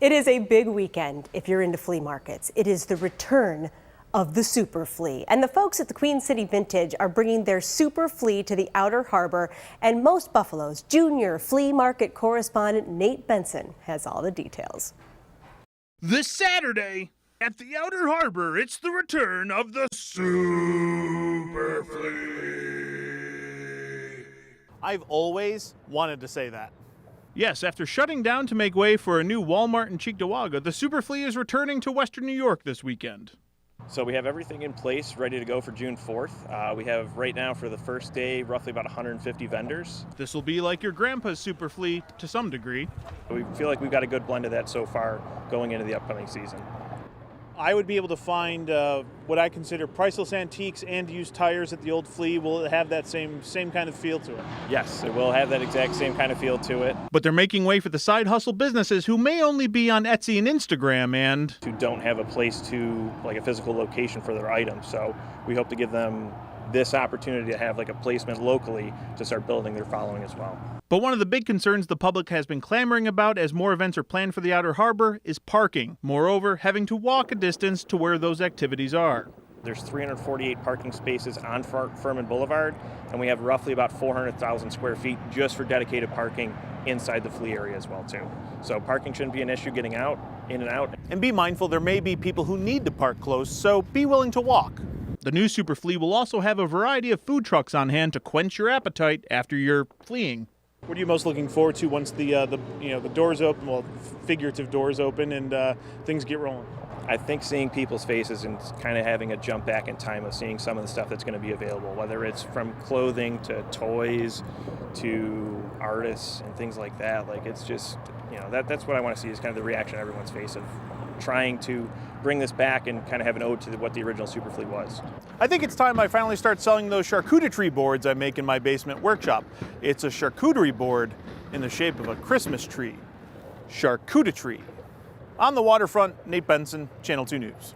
It is a big weekend if you're into flea markets. It is the return of the Super Flea. And the folks at the Queen City Vintage are bringing their Super Flea to the Outer Harbor. And Most Buffalo's junior flea market correspondent Nate Benson has all the details. This Saturday at the Outer Harbor, it's the return of the Super Flea. I've always wanted to say that. Yes, after shutting down to make way for a new Walmart in Cheektowaga, the Super Flea is returning to Western New York this weekend. So we have everything in place, ready to go for June 4th. We have right now for the first day, roughly about 150 vendors. This will be like your grandpa's Super Flea to some degree. We feel like we've got a good blend of that so far going into the upcoming season. I would be able to find what I consider priceless antiques and used tires at the old Flea. Will it have that same kind of feel to it? Yes, it will have that exact same kind of feel to it. But they're making way for the side hustle businesses who may only be on Etsy and Instagram and Who don't have a place to, like a physical location for their items. So we hope to give them this opportunity to have like a placement locally to start building their following as well. But one of the big concerns the public has been clamoring about as more events are planned for the Outer Harbor is parking. Moreover, having to walk a distance to where those activities are. There's 348 parking spaces on Furman Boulevard, and we have roughly about 400,000 square feet just for dedicated parking inside the Flea area as well too. So parking shouldn't be an issue getting in and out. And be mindful, there may be people who need to park close, so be willing to walk. The new Super Flea will also have a variety of food trucks on hand to quench your appetite after you're fleeing. What are you most looking forward to once the doors open, well, figurative doors open, and things get rolling? I think seeing people's faces and kind of having a jump back in time of seeing some of the stuff that's going to be available, whether it's from clothing to toys to artists and things like that. Like, it's just, that's what I want to see, is kind of the reaction on everyone's face of trying to bring this back and kind of have an ode to what the original Super Flea was. I think it's time I finally start selling those charcuterie boards I make in my basement workshop. It's a charcuterie board in the shape of a Christmas tree. Charcuterie. On the waterfront, Nate Benson, Channel 2 News.